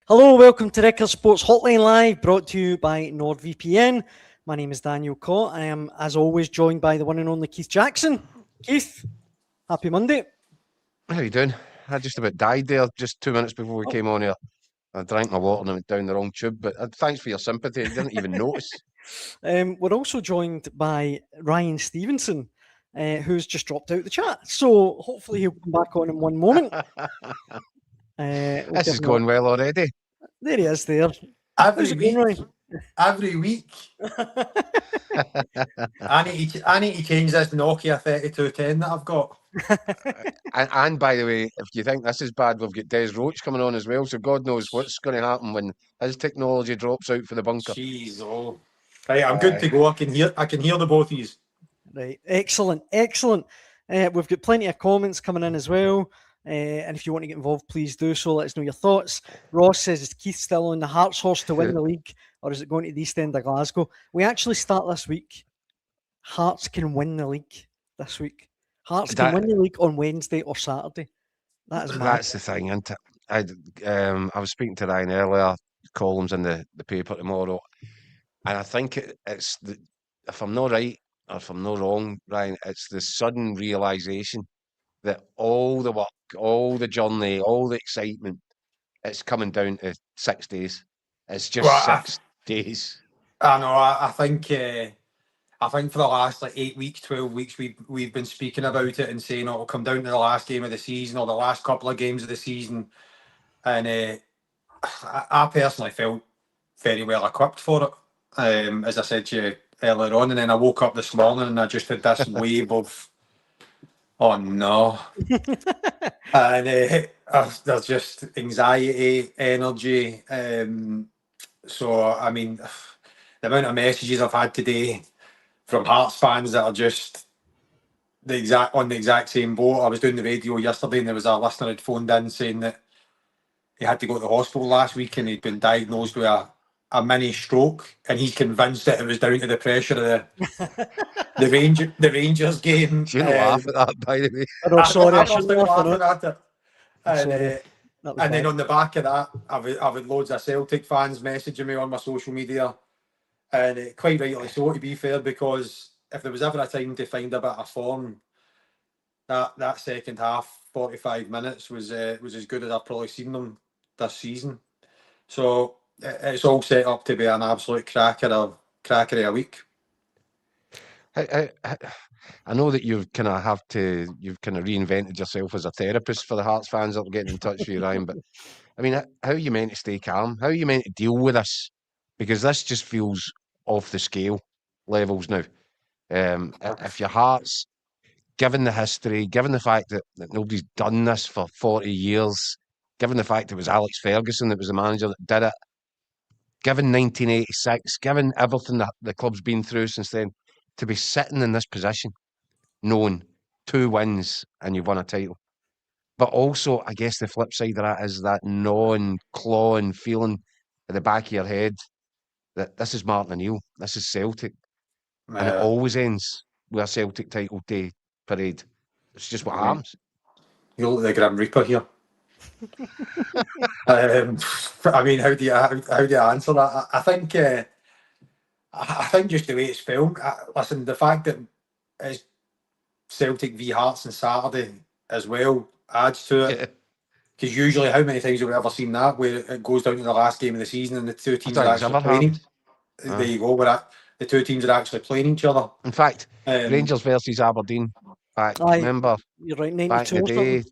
Hello, welcome to Record Sports Hotline Live, brought to you by NordVPN. My name is Daniel Cott. I am, as always, joined by the one and only Keith Jackson. Keith, happy Monday. How you doing? I just about died there just 2 minutes before we came on here. I drank my water and I went down the wrong tube, but thanks for your sympathy. I didn't even notice. We're also joined by Ryan Stevenson, who's just dropped out the chat. So hopefully he'll come back on in one moment. This is going well already. There he is there. Every week. I need to change this Nokia 3210 that I've got. and by the way, if you think this is bad, we've got Des Roache coming on as well, so God knows what's going to happen when his technology drops out for the bunker. Jeez, right, I'm good to go. I can hear the both of you. Right, excellent. We've got plenty of comments coming in as well. And if you want to get involved, please do so. Let us know your thoughts. Ross says, is Keith still on the Hearts horse to win the league, or is it going to the East End of Glasgow? We actually start this week. Hearts can win the league this week. Hearts can win the league on Wednesday or Saturday. That's the thing, isn't it? I was speaking to Ryan earlier, columns in the paper tomorrow, and I think it's if I'm not right or if I'm not wrong, Ryan, it's the sudden realisation that all the work, all the journey, all the excitement, it's coming down to 6 days. It's just 6 days. I know. I think for the last 8 weeks, 12 weeks, we've been speaking about it and saying it'll come down to the last game of the season or the last couple of games of the season. And I personally felt very well equipped for it, as I said to you earlier on. And then I woke up this morning and I just had this wave of, oh no. And there's just anxiety, energy. So, I mean, the amount of messages I've had today from Hearts fans that are just on the exact same boat. I was doing the radio yesterday and there was a listener who'd phoned in saying that he had to go to the hospital last week and he'd been diagnosed with a mini stroke, and he's convinced that it was down to the pressure of the Rangers game. You laugh at that, by the way. Oh, sorry, I started laughing at it. And then on the back of that, I've had loads of Celtic fans messaging me on my social media, and quite rightly so, to be fair, because if there was ever a time to find a bit of form, that second half, 45 minutes, was as good as I've probably seen them this season. So it's all set up to be an absolute cracker of a week. I know that you've kind of reinvented yourself as a therapist for the Hearts fans that are getting in touch with you, Ryan. But I mean, how are you meant to stay calm? How are you meant to deal with this? Because this just feels off the scale levels now. If your Hearts, given the history, given the fact that nobody's done this for 40 years, given the fact it was Alex Ferguson that was the manager that did it, given 1986, given everything that the club's been through since then, to be sitting in this position, knowing 2 wins and you've won a title. But also, I guess the flip side of that is that gnawing, clawing feeling at the back of your head that this is Martin O'Neill, this is Celtic. And it always ends with a Celtic title day parade. It's just what happens. You look like the Grim Reaper here. I mean, how do you answer that? I think just the way it's filmed. Listen, the fact that it's Celtic v Hearts on Saturday as well adds to it. Because usually, how many times have we ever seen that where it goes down to the last game of the season and the two teams are actually playing? There you go. The two teams are actually playing each other. In fact, Rangers versus Aberdeen back. Remember? You're right, 92 back in the day.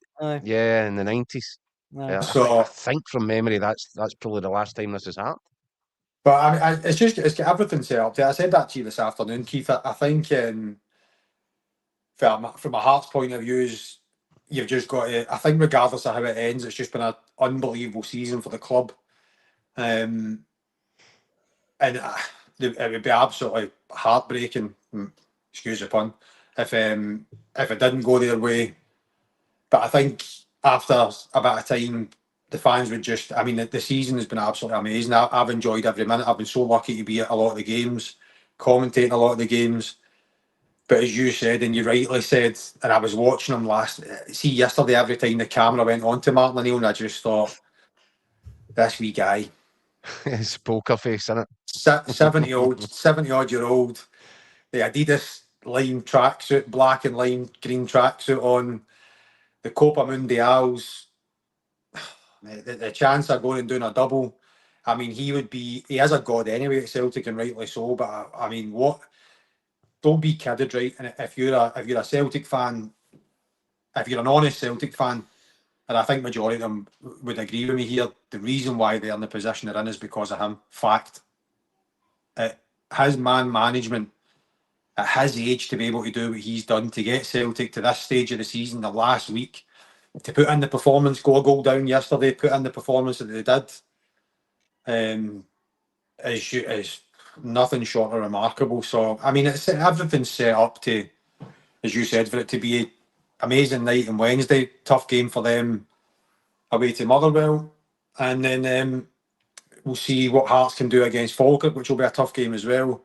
Yeah, in the 90s. Yeah, so I think from memory, that's probably the last time this has happened. But I mean, it's got everything set up. I said that to you this afternoon, Keith. I think from a Hearts point of view, you've just got to. I think regardless of how it ends, it's just been an unbelievable season for the club, and it would be absolutely heartbreaking. Excuse the pun. If it didn't go their way, but I think after a bit of time, the fans would just. I mean, the season has been absolutely amazing. I've enjoyed every minute. I've been so lucky to be at a lot of the games, commentating a lot of the games. But as you said, and you rightly said, and I was watching them yesterday, every time the camera went on to Martin O'Neill, and I just thought, this wee guy. It's poker face, isn't it? 70 odd year old. The Adidas lime tracksuit, black and lime green tracksuit on. The Copa Mundials. The chance of going and doing a double. I mean, he is a god anyway at Celtic, and rightly so. But I mean, what? Don't be kidded, right? And if you're a Celtic fan, if you're an honest Celtic fan, and I think majority of them would agree with me here, the reason why they're in the position they're in is because of him. Fact. His man management at his age to be able to do what he's done, to get Celtic to this stage of the season, the last week, to put in the performance, go a goal down yesterday, put in the performance that they did, is nothing short of remarkable. So, I mean, everything's set up to, as you said, for it to be an amazing night on Wednesday. Tough game for them away to Motherwell. And then we'll see what Hearts can do against Falkirk, which will be a tough game as well.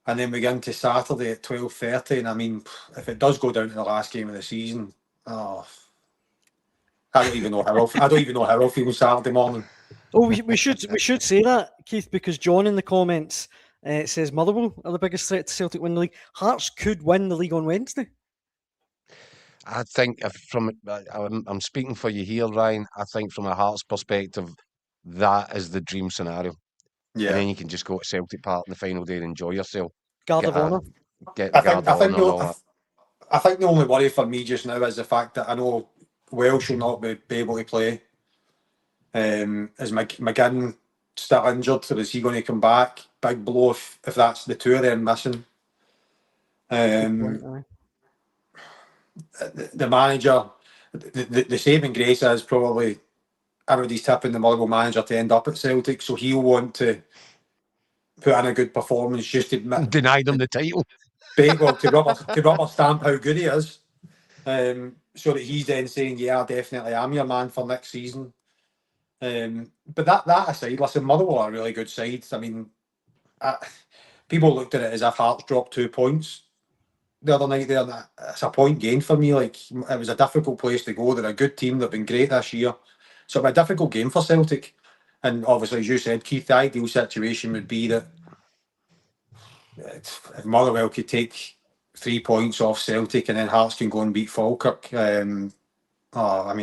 And then we get into Saturday at 12:30. And I mean, if it does go down to the last game of the season, I don't even know how I'll feel Saturday morning. Oh, we should say that, Keith, because John in the comments says Motherwell are the biggest threat to Celtic win the league. Hearts could win the league on Wednesday. I think I'm speaking for you here, Ryan. I think from a Hearts perspective, that is the dream scenario. Yeah. And then you can just go to Celtic Park on the final day and enjoy yourself. Guard of honour. Get the guard of honour and all that. I think the only worry for me just now is the fact that I know Welsh will not be able to play. Is McGinn still injured, so is he going to come back? Big blow if that's the two of them missing. The manager, the saving grace is probably everybody's tipping the Motherwell manager to end up at Celtic, so he'll want to put in a good performance just to deny them the title. Well, to rubber stamp how good he is, so that he's then saying, "Yeah, definitely, I'm your man for next season." But that aside, listen, Motherwell are a really good side. I mean, people looked at it as if Hearts dropped 2 points the other night there. It's a point gain for me. Like, it was a difficult place to go. They're a good team. They've been great this year. So it'll be a difficult game for Celtic. And obviously, as you said, Keith, the ideal situation would be that if Motherwell could take 3 points off Celtic and then Hearts can go and beat Falkirk. I mean, for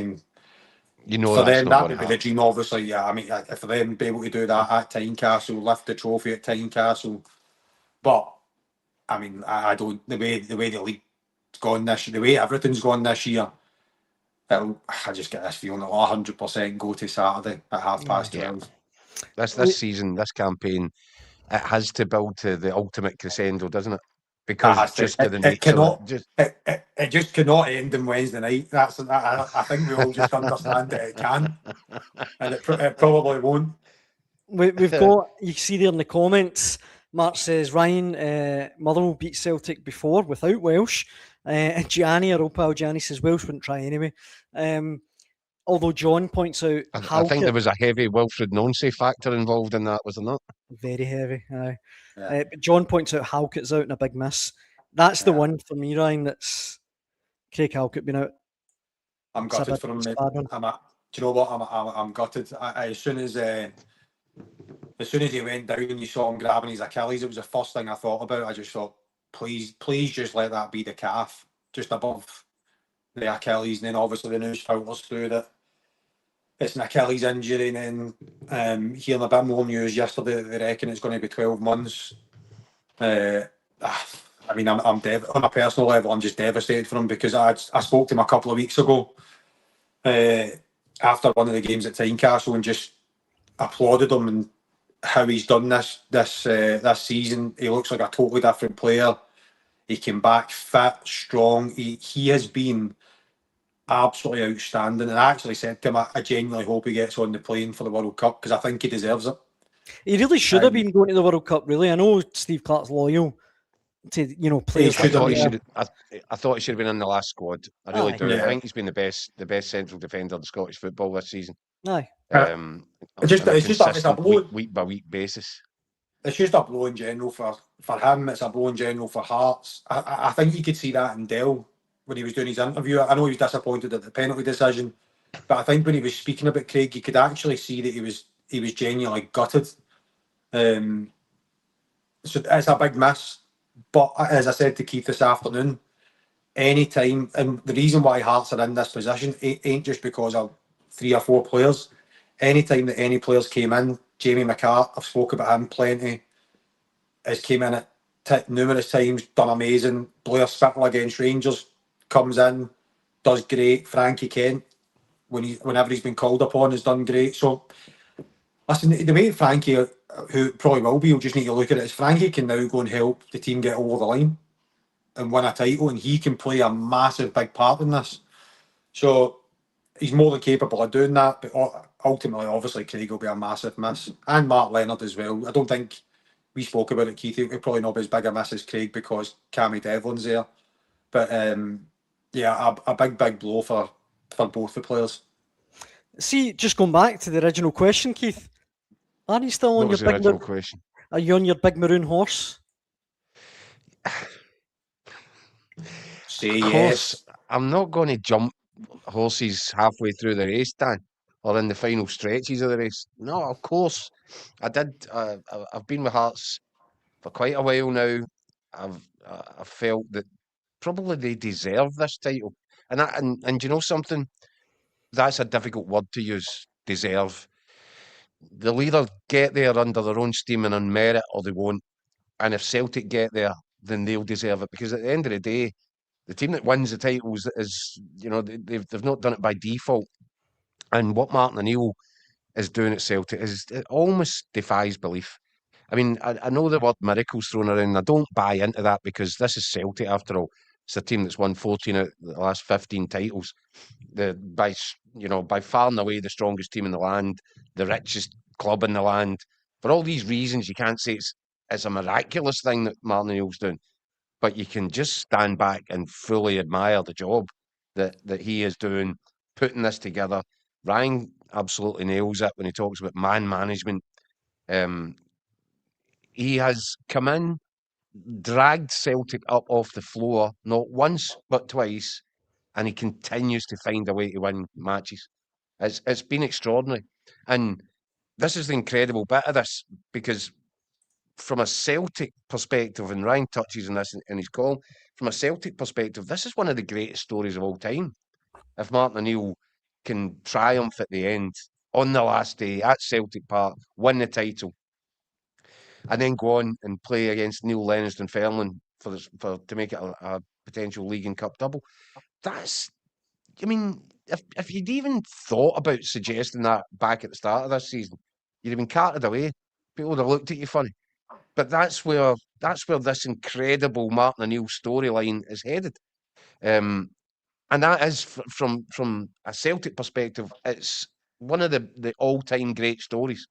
them, that would be the dream, obviously. Yeah, I mean, for them to be able to do that at Tynecastle, lift the trophy at Tynecastle. But, I mean, I don't, the way the league's gone this year, the way everything's gone this year, I just get this feeling it'll 100% go to Saturday at 12:30. This season, this campaign, it has to build to the ultimate crescendo, doesn't it? Because just to the nature of it. It just cannot end on Wednesday night. I think we all just understand that it can. And it probably won't. We've got, you see there in the comments, Mark says, Ryan, Motherwell beat Celtic before without Welsh. Gianni, our old pal Gianni, says Welsh wouldn't try anyway. Although John points out... I think there was a heavy Wilfred Nonce factor involved in that, was there not? Very heavy, aye. Yeah. But John points out Halkett's out in a big miss. That's the one for me, Ryan, that's Craig Halkett been out. I'm gutted for him. Do you know what? I'm gutted. As soon as he went down and you saw him grabbing his Achilles, it was the first thing I thought about. I just thought, please just let that be the calf, just above the Achilles. And then obviously the news filters through that it's an Achilles injury, and then hearing a bit more news yesterday that they reckon it's going to be 12 months. I mean, I'm on a personal level, I'm just devastated for him, because I spoke to him a couple of weeks ago after one of the games at Tynecastle and just applauded him and how he's done this season. He looks like a totally different player. He came back fit, strong. He has been absolutely outstanding. And I actually said to him, I genuinely hope he gets on the plane for the World Cup, because I think he deserves it. He really should have been going to the World Cup, really. I know Steve Clark's loyal to players. I thought he should have been in the last squad. I really do. Yeah. I think he's been the best central defender in Scottish football this season. Aye. It's a blow week by week basis. It's just a blow in general for him. It's a blow in general for Hearts. I think you could see that in Dell when he was doing his interview. I know he was disappointed at the penalty decision, But I think when he was speaking about Craig, you could actually see that he was genuinely gutted. So it's a big miss. But as I said to Keith this afternoon, any time, and the reason why Hearts are in this position ain't just because of 3 or 4 players. Anytime that any players came in, Jamie McCart, I've spoke about him plenty, has came in at numerous times, done amazing. Blair Spittle against Rangers comes in, does great. Frankie Kent, whenever he's been called upon, has done great. So listen, the way Frankie, who probably will be, you'll just need to look at it as Frankie can now go and help the team get over the line and win a title, and he can play a massive big part in this. So he's more than capable of doing that. But ultimately, obviously, Craig will be a massive miss, and Mark Leonard as well. I don't think we spoke about it, Keith. He'll probably not be as big a miss as Craig because Cammy Devlin's there. But yeah, a big blow for both the players. See, just going back to the original question, Keith, are you still on What was your the big? original question? Are you on your big maroon horse? Say Of course, yes. I'm not going to jump horses halfway through the race, Dan, or in the final stretches of the race. No, of course, I did. I've been with Hearts for quite a while now. I've felt that probably they deserve this title, and you know something, that's a difficult word to use. Deserve. They'll either get there under their own steam and on merit, or they won't. And if Celtic get there, then they'll deserve it, because at the end of the day, the team that wins the titles is, you know, they've not done it by default. And what Martin O'Neill is doing at Celtic is, it almost defies belief. I mean, I know the word miracles thrown around. I don't buy into that, because this is Celtic after all. It's a team that's won 14 out of the last 15 titles. By far and away the strongest team in the land, the richest club in the land. For all these reasons, you can't say it's a miraculous thing that Martin O'Neill's doing, but you can just stand back and fully admire the job that he is doing, putting this together. Ryan absolutely nails it when he talks about man management. Um, he has come in, dragged Celtic up off the floor, not once but twice, and he continues to find a way to win matches. It's been extraordinary. And this is the incredible bit of this, because from a Celtic perspective, and Ryan touches on this in his column, from a Celtic perspective, this is one of the greatest stories of all time. If Martin O'Neill can triumph at the end, on the last day at Celtic Park, win the title, and then go on and play against Neil Lennon and Fairland to make it a potential league and cup double. That's, I mean, if you'd even thought about suggesting that back at the start of this season, you'd have been carted away. People would have looked at you funny. But that's where this incredible Martin O'Neill storyline is headed. And that is, from a Celtic perspective, it's one of the all-time great stories.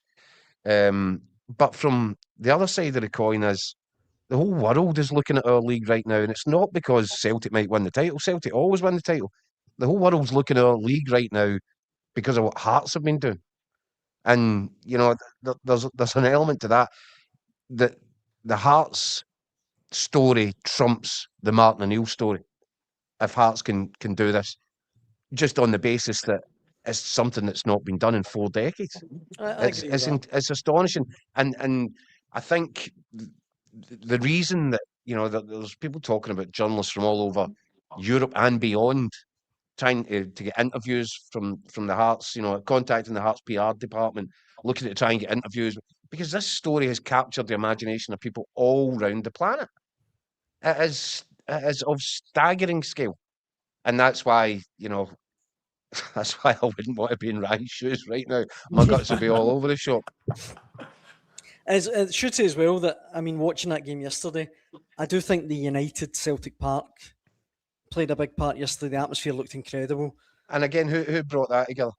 But from the other side of the coin is, the whole world is looking at our league right now, and it's not because Celtic might win the title. Celtic always win the title. The whole world's looking at our league right now because of what Hearts have been doing. And you know, there's an element to that the Hearts story trumps the Martin O'Neill story. If Hearts can do this, just on the basis that it's something that's not been done in 4 decades. I agree with that. It's astonishing, and I think the reason that, you know, that there's people talking about journalists from all over Europe and beyond trying to get interviews from the Hearts, you know, contacting the Hearts PR department, looking to try and get interviews, because this story has captured the imagination of people all round the planet. It is of staggering scale, and that's why, you know, that's why I wouldn't want to be in Ryan's shoes right now. My guts would be all over the shop. It should say as well that, I mean, watching that game yesterday, I do think the United Celtic Park played a big part yesterday. The atmosphere looked incredible. And again, who brought that together?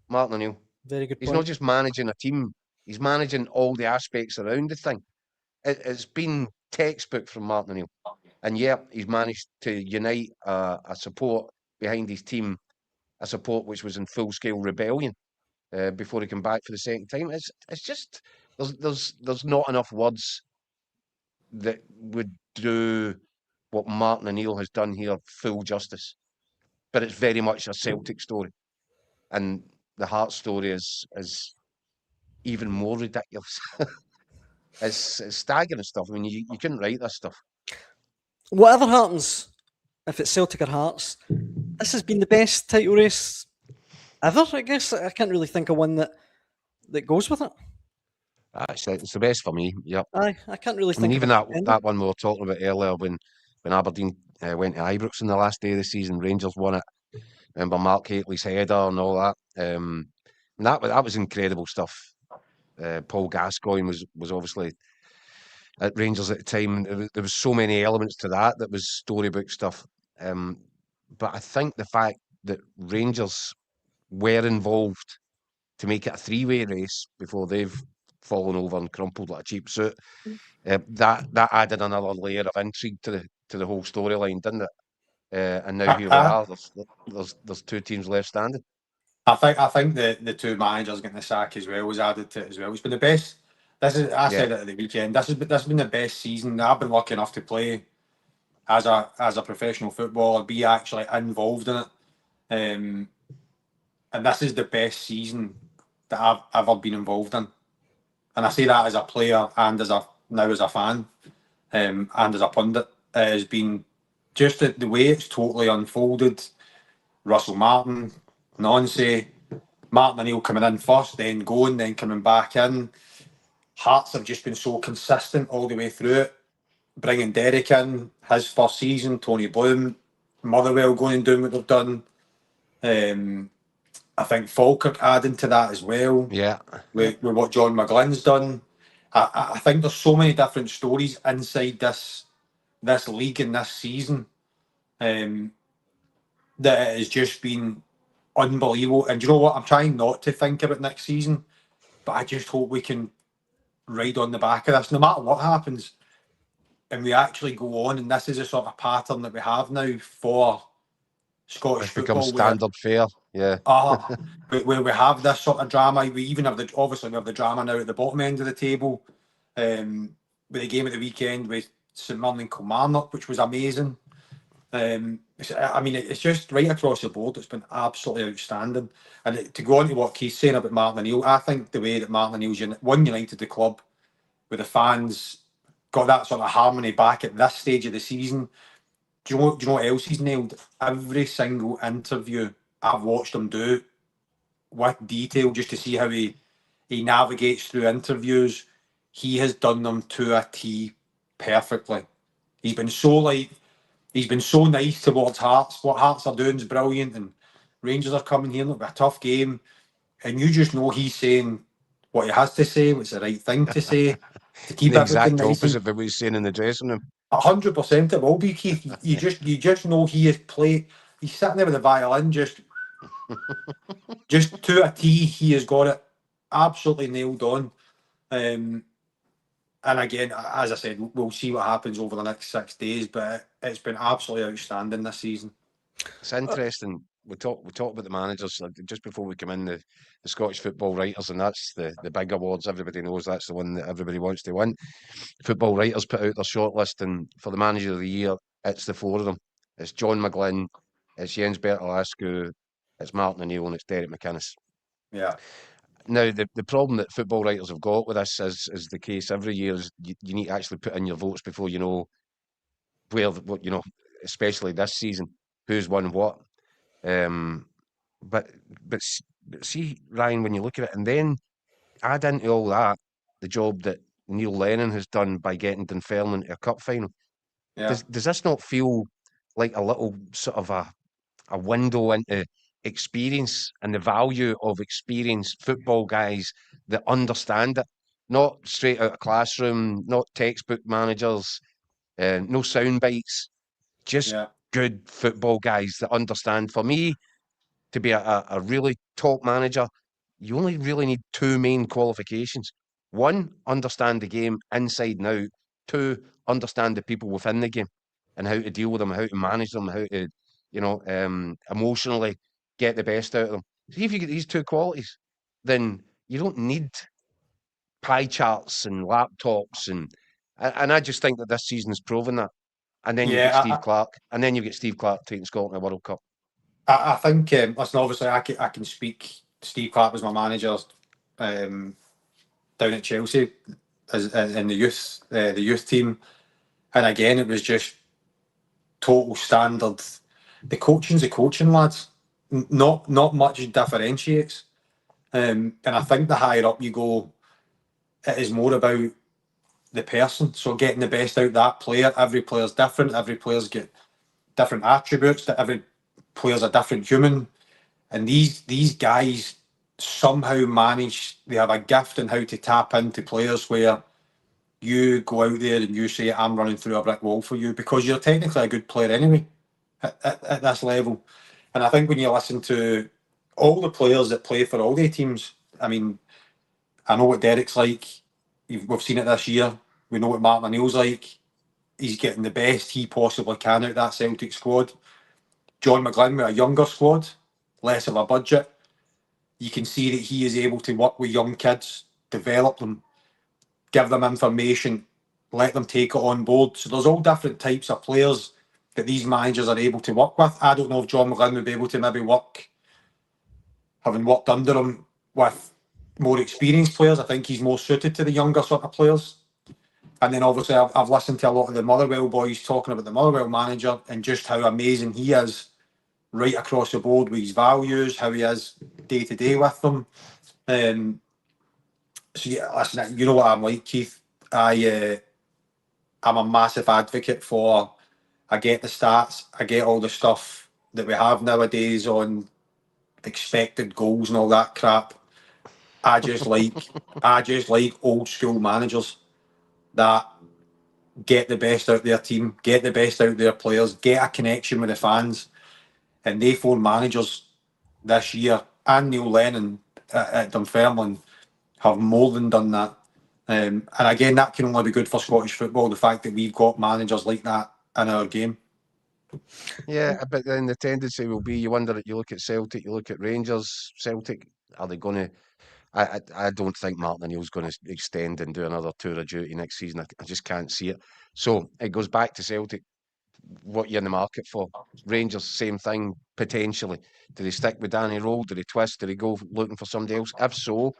Martin O'Neill. Very good He's point. not just managing a team; he's managing all the aspects around the thing. It's been textbook from Martin O'Neill, and yeah, he's managed to unite a support behind his team, a support which was in full scale rebellion before he came back for the second time. It's just, there's not enough words that would do what Martin O'Neill has done here full justice. But it's very much a Celtic story. and the Hearts story is even more ridiculous. It's staggering stuff. I mean, you couldn't write this stuff. Whatever happens, if it's Celtic or Hearts, this has been the best title race ever, I guess. I can't really think of one that goes with it. It's the best for me. Yep. I can't really I mean, think even of that one we were talking about earlier when Aberdeen went to Ibrox on the last day of the season, Rangers won it. Remember Mark Hateley's header and all that. And that was incredible stuff. Paul Gascoigne was obviously at Rangers at the time. There was so many elements to that was storybook stuff. But I think the fact that Rangers were involved to make it a three-way race before they've fallen over and crumpled like a cheap suit, that added another layer of intrigue to the whole storyline, didn't it? And now here we are. There's two teams left standing. I think the two managers getting the sack as well was added to it as well. It's been the best. Said it at the weekend. This has been the best season that I've been lucky enough to play as a professional footballer, be actually involved in it. And this is the best season that I've ever been involved in. And I say that as a player and as a fan, and as a pundit. It has been just the way it's totally unfolded. Russell Martin, Nonce, Martin O'Neill coming in first, then going, then coming back in. Hearts have just been so consistent all the way through it. Bringing Derek in, his first season, Tony Bloom, Motherwell going and doing what they've done. I think Falkirk adding to that as well. Yeah. With what John McGlynn's done. I think there's so many different stories inside this league and this season that it has just been unbelievable. And you know what? I'm trying not to think about next season, but I just hope we can ride on the back of this, no matter what happens. And we actually go on, and this is a sort of pattern that we have now for Scottish It's football. become standard fare, yeah. Where we have this sort of drama. We even have obviously we have the drama now at the bottom end of the table. With the game at the weekend with St Mirren and Kilmarnock, which was amazing. I mean, it's just right across the board. It's been absolutely outstanding. And to go on to what Keith's saying about Martin O'Neill, I think the way that Martin O'Neill's united the club with the fans, got that sort of harmony back at this stage of the season. Do you know what else he's nailed? Every single interview I've watched him do with detail, just to see how he navigates through interviews. He has done them to a T perfectly. He's been so nice towards Hearts. What Hearts are doing is brilliant, and Rangers are coming here. It'll be a tough game, and you just know he's saying what he has to say, what's the right thing to say, to keep the everything exact nice. opposite of what he's saying in the dressing room. 100% it will be, Keith. You just know he is he's sitting there with the violin, just to a T. He has got it absolutely nailed on. And again, as I said, we'll see what happens over the next 6 days, but it's been absolutely outstanding this season. It's interesting. We talk about the managers just before we come in, the Scottish football writers, and that's the big awards. Everybody knows that's the one that everybody wants to win. Football writers put out their shortlist, and for the manager of the year, it's the four of them. It's John McGlynn, it's Jens Bertel, it's Martin O'Neill, and it's Derek McInnes. Yeah. Now, the problem that football writers have got with this is the case every year is you need to actually put in your votes before you know what especially this season, who's won what. But see, Ryan, when you look at it, and then add into all that the job that Neil Lennon has done by getting Dunfermline to a cup final. Yeah. Does this not feel like a little sort of a window into experience and the value of experienced football guys that understand it? Not straight out of classroom, not textbook managers, no sound bites, just good football guys that understand. For me, to be a really top manager, you only really need two main qualifications. One, understand the game inside and out. Two, understand the people within the game and how to deal with them, how to manage them, how to, emotionally get the best out of them. See, if you get these two qualities, then you don't need pie charts and laptops and I just think that this season has proven that. And then you get Steve Clarke, and then you get Steve Clarke taking Scotland to the World Cup. I think, listen, obviously I can speak. Steve Clark was my manager down at Chelsea as in the youth team, and again it was just total standard. The coaching's the coaching, lads. Not much differentiates. And I think the higher up you go, it is more about the person. So getting the best out of that player. Every player's different. Every player's got different attributes. That every player's a different human. And these guys somehow manage. They have a gift in how to tap into players where you go out there and you say, "I'm running through a brick wall for you," because you're technically a good player anyway at this level. And I think when you listen to all the players that play for all the teams, I mean, I know what Derek's like. We've seen it this year. We know what Martin O'Neill's like. He's getting the best he possibly can out of that Celtic squad. John McGlynn with a younger squad, less of a budget. You can see that he is able to work with young kids, develop them, give them information, let them take it on board. So there's all different types of players that these managers are able to work with. I don't know if John McGlynn would be able to maybe work, having worked under him, with more experienced players. I think he's more suited to the younger sort of players. And then obviously I've listened to a lot of the Motherwell boys talking about the Motherwell manager and just how amazing he is right across the board with his values, how he is day to day with them. So yeah, listen, you know what I'm like, Keith. I'm a massive advocate for. I get the stats. I get all the stuff that we have nowadays on expected goals and all that crap. I just like old school managers that get the best out of their team, get the best out of their players, get a connection with the fans. And they four managers this year and Neil Lennon at Dunfermline have more than done that. And again, that can only be good for Scottish football, the fact that we've got managers like that in our game. Yeah, but then the tendency will be, you wonder, you look at Celtic, you look at Rangers, Celtic, are they going to... I don't think Martin O'Neill's going to extend and do another tour of duty next season. I just can't see it. So it goes back to Celtic, what you're in the market for. Rangers, same thing, potentially. Do they stick with Danny Rowe? Do they twist? Do they go looking for somebody else? If so,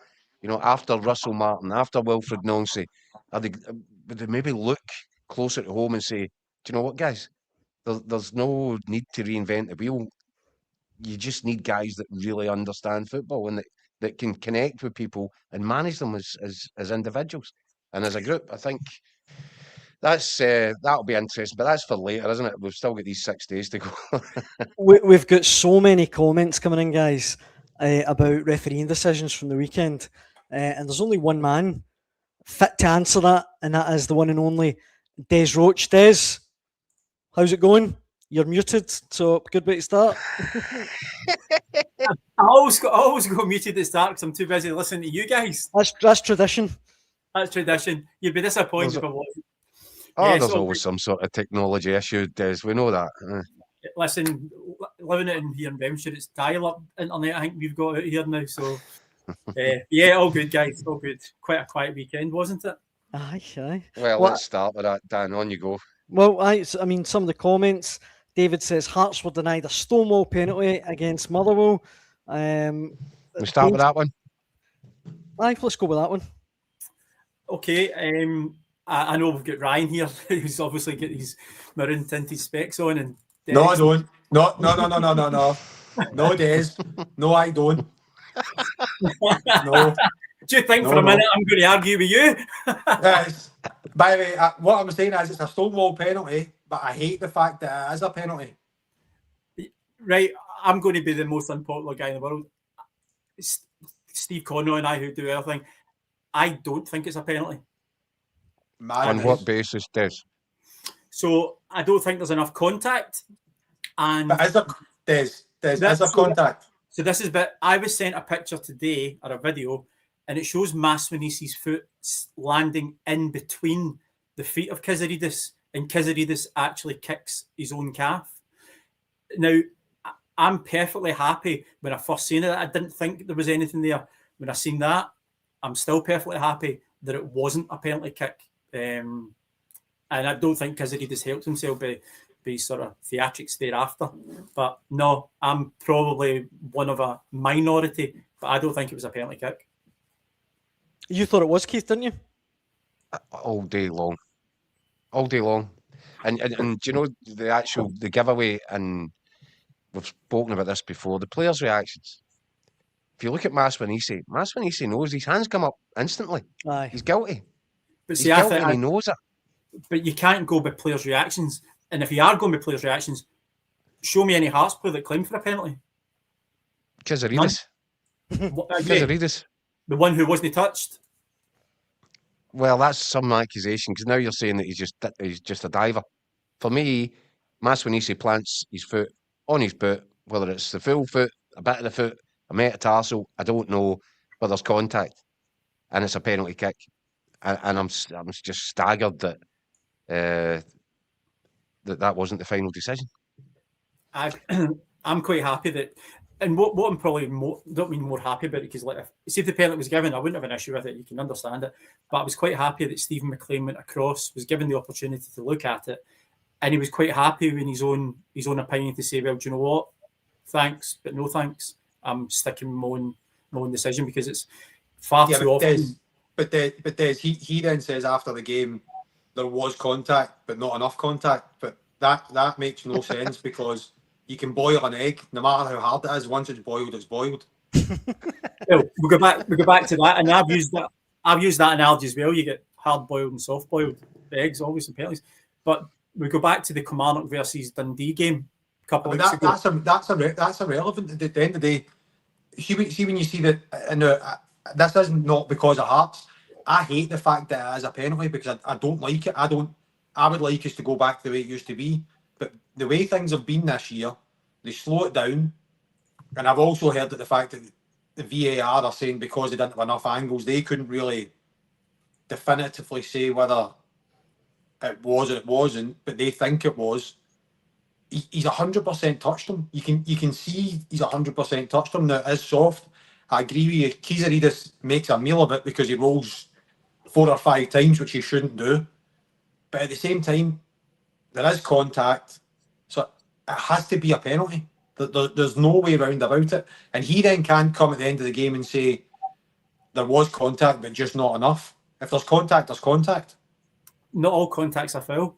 after Russell Martin, after Wilfred Nonsey, would they maybe look closer to home and say, do you know what, guys? There's no need to reinvent the wheel. You just need guys that really understand football and that can connect with people and manage them as individuals and as a group. I think that'll be interesting, but that's for later, isn't it? We've still got these 6 days to go. We've got so many comments coming in, guys, about refereeing decisions from the weekend, and there's only one man fit to answer that, and that is the one and only Des Roache. Des, how's it going? You're muted, so good way to start. I always go muted at the start because I'm too busy listening to you guys. That's tradition. That's tradition. You'd be disappointed if I wasn't. There's always some sort of technology issue, Des. We know that. Listen, living it in here in Bemshire, it's dial-up internet. I think we've got out here now. So, yeah, all good, guys. All good. Quite a quiet weekend, wasn't it? Aye. Well, let's start with that, Dan. On you go. Well, I mean, some of the comments. David says Hearts were denied a stonewall penalty against Motherwell. We start with that one. Aye, let's go with that one. Okay. I know we've got Ryan here, who's obviously got his maroon tinted specs on. And no, I don't. No. No, Des. No, I don't. No. Do you think for a minute I'm going to argue with you? By the way, what I'm saying is it's a stonewall penalty, but I hate the fact that it is a penalty. Right, I'm going to be the most unpopular guy in the world. Steve Conroy and I, who do everything, I don't think it's a penalty. On what basis, Des? So I don't think there's enough contact. But is there contact? So this is, but I was sent a picture today or a video, and it shows Masmenise's foot landing in between the feet of Kizaridis, and Kizaridis actually kicks his own calf. Now, I'm perfectly happy when I first seen it. I didn't think there was anything there. When I seen that, I'm still perfectly happy that it wasn't a penalty kick. And I don't think Kizzaridis helped himself by sort of theatrics thereafter. But no, I'm probably one of a minority, but I don't think it was a penalty kick. You thought it was, Keith, didn't you? All day long. All day long. And do you know the giveaway, and we've spoken about this before, the players' reactions. If you look at Maswanisi knows his hands come up instantly. Aye. He's guilty. But He's see, guilty and he knows it. But you can't go by players' reactions. And if you are going by players' reactions, show me any Hearts player that claimed for a penalty. Kizzaridis. Kizzaridis. The one who wasn't touched. Well, that's some accusation, because now you're saying that he's just a diver. For me, Maswanisi plants his foot on his boot, whether it's the full foot, a bit of the foot, a metatarsal, I don't know, but there's contact, and it's a penalty kick. And I'm just staggered that that wasn't the final decision. I'm quite happy that, and what I'm probably don't mean more happy about it, because like if the penalty was given, I wouldn't have an issue with it. You can understand it, but I was quite happy that Stephen McLean went across, was given the opportunity to look at it, and he was quite happy in his own opinion to say, well, do you know what? Thanks, but no thanks. I'm sticking with my own decision, because it's far too often. But Des, he then says after the game there was contact, but not enough contact. But that makes no sense, because you can boil an egg, no matter how hard it is. Once it's boiled, it's boiled. Well, we go back to that, and I've used that analogy as well. You get hard boiled and soft boiled eggs, obviously penalties. But we go back to the Kilmarnock versus Dundee game a couple of weeks ago. That's irrelevant. At the end of the day, see when you see that, and this is not because of Hearts. I hate the fact that it is a penalty, because I don't like it. I would like us to go back to the way it used to be. But the way things have been this year, they slow it down. And I've also heard that the fact that the VAR are saying because they didn't have enough angles, they couldn't really definitively say whether it was or it wasn't, but they think it was. He's 100% touched him. You can see he's 100% touched him. Now, it is soft. I agree with you. Kizzaridis makes a meal of it because he rolls 4 or 5 times, which he shouldn't do. But at the same time, there is contact, so it has to be a penalty. There's no way around about it. And he then can't come at the end of the game and say there was contact, but just not enough. If there's contact, there's contact. Not all contacts are foul.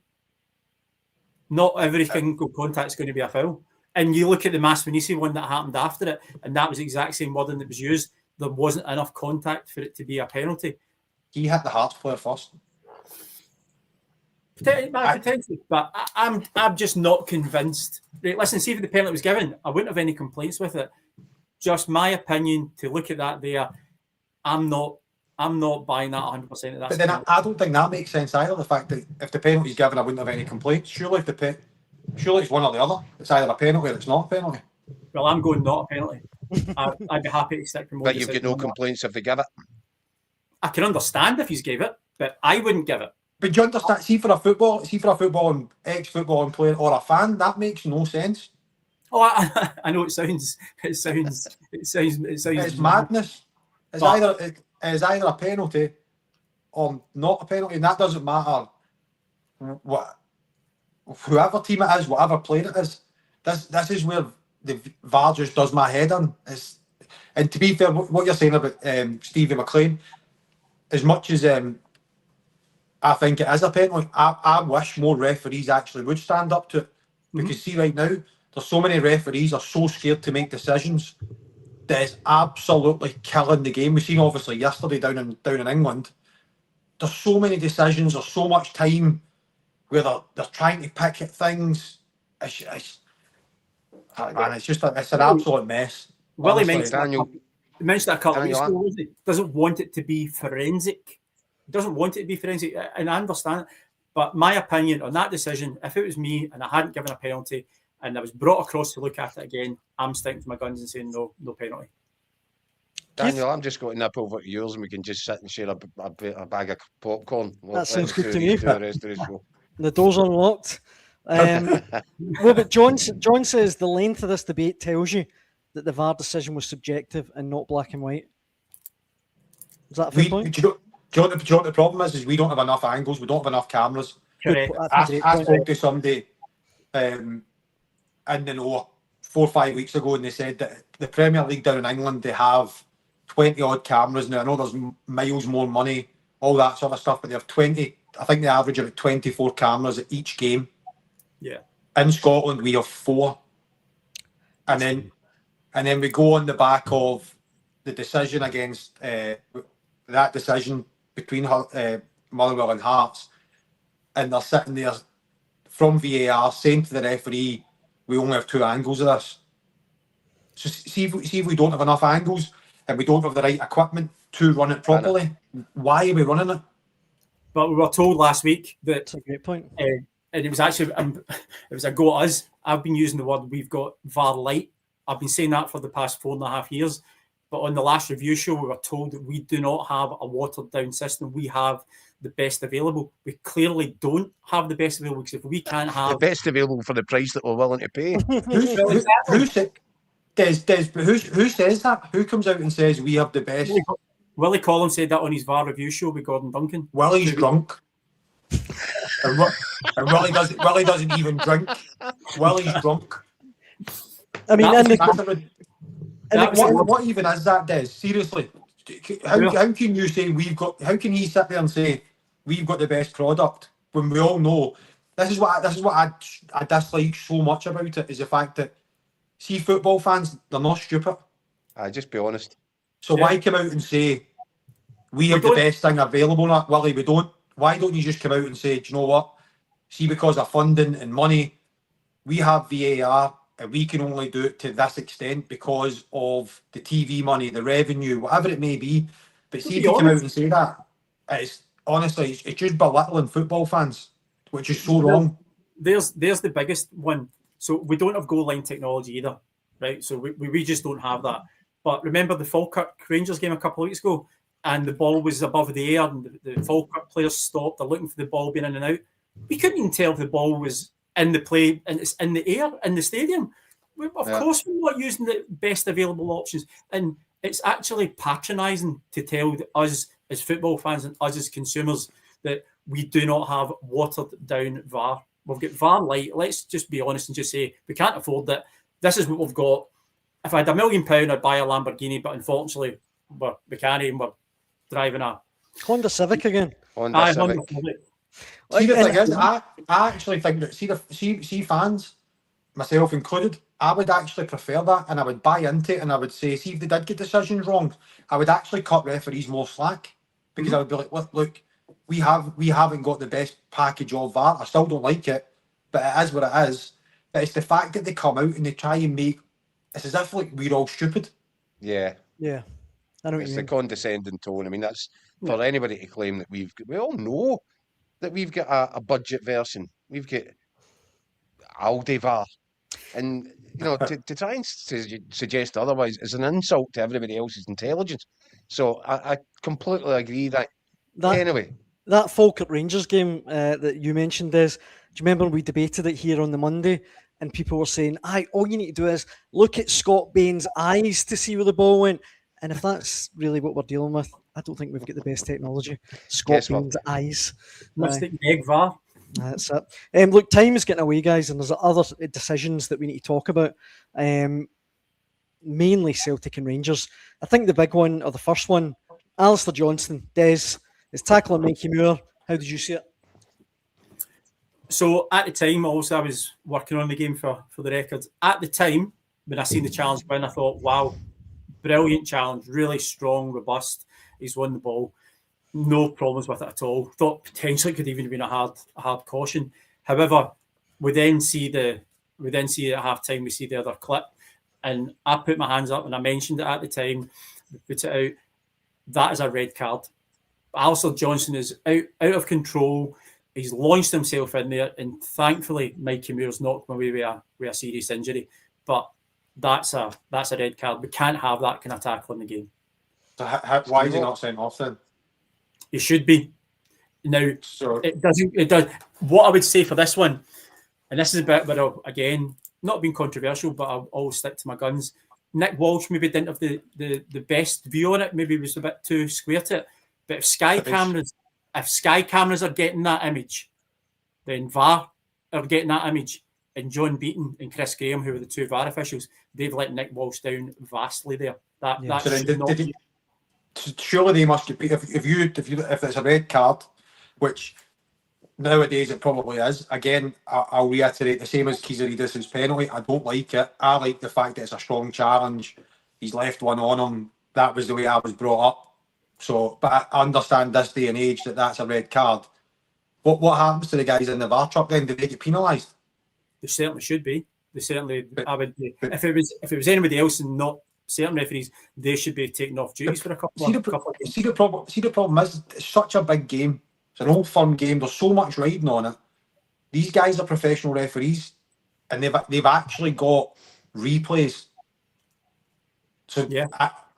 Not every single contact's going to be a foul. And you look at the Maswanisi one that happened after it, and that was the exact same wording that was used. There wasn't enough contact for it to be a penalty. He hit the Hearts player first. Potentially, but I'm just not convinced. Right, listen, see if the penalty was given, I wouldn't have any complaints with it. Just my opinion to look at that there. I'm not buying that 100% of that. But then I don't think that makes sense either. The fact that if the penalty's given, I wouldn't have any complaints. Surely it's one or the other. It's either a penalty or it's not a penalty. Well, I'm going not a penalty. I'd be happy to stick with more. But you've got no complaints if they give it? I can understand if he's gave it, but I wouldn't give it. But do you understand? See for a football and ex-football and player or a fan, that makes no sense. Oh, I know it sounds. It's madness. It's either a penalty or not a penalty, and that doesn't matter. Whoever team it is, whatever player it is, this is where the VAR just does my head in. And to be fair, what you're saying about Stevie McLean, as much as I think it is a penalty, I wish more referees actually would stand up to it. Because see right now, there's so many referees are so scared to make decisions that is absolutely killing the game. We've seen obviously yesterday down in England. There's so many decisions, there's so much time where they're trying to pick at things. It's an absolute mess. Well, he mentioned that a couple of weeks ago. He doesn't want it to be forensic. He doesn't want it to be forensic, and I understand it. But my opinion on that decision, if it was me and I hadn't given a penalty and I was brought across to look at it again, I'm sticking to my guns and saying no penalty. Daniel, I'm just going to nip over to yours and we can just sit and share a bag of popcorn. That sounds good to me. The rest of the show. The door's unlocked. Well, but John says the length of this debate tells you that the VAR decision was subjective and not black and white. Is that a fair point? Do you know what the problem is we don't have enough angles, we don't have enough cameras. Correct. That's a great I point. spoke to somebody in the know 4 or 5 weeks ago, and they said that the Premier League down in England, they have 20 odd cameras now. I know there's miles more money, all that sort of stuff, but they have 20. I think they average about 24 cameras at each game. Yeah. In Scotland, we have 4, and then we go on the back of the decision against that decision between Motherwell and Hearts, and they're sitting there from VAR saying to the referee, "We only have 2 angles of this." So see if we don't have enough angles and we don't have the right equipment to run it properly, why are we running it? But we were told last week that, That's a great point. and it was actually it was a go at us. I've been using the word we've got VAR light. I've been saying that for the past 4.5 years. But on the last review show, we were told that we do not have a watered down system. We have the best available. We clearly don't have the best available, because if we can't have The best available for the price that we're willing to pay. Who says that? Who comes out and says we have the best? Willie Collins said that on his VAR review show with Gordon Duncan. Willie's drunk. and Willie doesn't even drink. Willie's drunk. I mean, What even is that, Des? Seriously, how can you say we've got? How can he sit there and say we've got the best product when we all know this is what I dislike so much about it, is the fact that, see, football fans, they're not stupid. Just be honest. So why come out and say we have the best thing available? Not Willie, we don't. Why don't you just come out and say, do you know what? See, because of funding and money, we have VAR. And we can only do it to this extent because of the TV money, the revenue, whatever it may be. But see, if you come out and say that, it's honestly, it's just belittling football fans, which is so wrong. There's the biggest one. So we don't have goal line technology either, right? So we just don't have that. But remember the Falkirk Rangers game a couple of weeks ago, and the ball was above the air, and the Falkirk players stopped. They're looking for the ball being in and out. We couldn't even tell if the ball was in the play, and it's in the air in the stadium. Of course, we're not using the best available options, and it's actually patronising to tell us as football fans and us as consumers that we do not have watered down VAR. We've got VAR light. Let's just be honest and just say we can't afford that. This is what we've got. If I had £1 million, I'd buy a Lamborghini, but unfortunately, we can't. Even we're driving a Honda Civic again. Honda Civic. See, the thing is, I actually think that see fans, myself included, I would actually prefer that, and I would buy into it, and I would say, see, if they did get decisions wrong, I would actually cut referees more slack, because I would be like, look, we haven't got the best package of VAR. I still don't like it, but it is what it is. But it's the fact that they come out and they try and make it's as if like we're all stupid. Yeah. Yeah. I know what It's you the mean. condescending tone. I mean, that's for anybody to claim that we all know that we've got a budget version. We've got Aldi VAR. And, you know, to try and suggest otherwise is an insult to everybody else's intelligence. So I completely agree that anyway. That Falkirk Rangers game that you mentioned, Des, do you remember we debated it here on the Monday, and people were saying, all you need to do is look at Scott Bain's eyes to see where the ball went. And if that's really what we're dealing with, I don't think we've got the best technology. Scott Bain's eyes. Mystic Meg VAR. That's it. Look, time is getting away, guys, and there's other decisions that we need to talk about. Mainly Celtic and Rangers. I think the big one, or the first one, Alistair Johnston, Des, is tackling Mikey Moore. How did you see it? So at the time, also I was working on the game for the records. At the time, when I seen the challenge win, I thought, wow, brilliant challenge, really strong, robust. He's won the ball. No problems with it at all. Thought potentially it could even have been a hard caution. However, we then see at half time, we see the other clip, and I put my hands up and I mentioned it at the time, we put it out. That is a red card. Alistair Johnston is out of control. He's launched himself in there, and thankfully Mikey Moore's knocked him away with a serious injury. But that's a red card. We can't have that kind of tackle in the game. So why is he not sent off then? He should be. Now, it does. What I would say for this one, and this is a bit, but again, not being controversial, but I'll always stick to my guns. Nick Walsh maybe didn't have the best view on it. Maybe was a bit too square to it. But if Sky cameras are getting that image, then VAR are getting that image. And John Beaton and Chris Graham, who were the two VAR officials, they've let Nick Walsh down vastly there. That So then should not be. surely they must be, if it's a red card, which nowadays it probably is. Again, I'll reiterate the same as Kizaridis' penalty. I don't like it. I like the fact that it's a strong challenge. He's left one on him. That was the way I was brought up. So, but I understand this day and age that's a red card. What happens to the guys in the VAR truck then? Do they get penalised? They certainly should be. They certainly. I would. If it was anybody else and not certain referees, they should be taken off duties for a couple of games. See the problem is it's such a big game. It's an old firm game. There's so much riding on it. These guys are professional referees, and they've actually got replays. So yeah,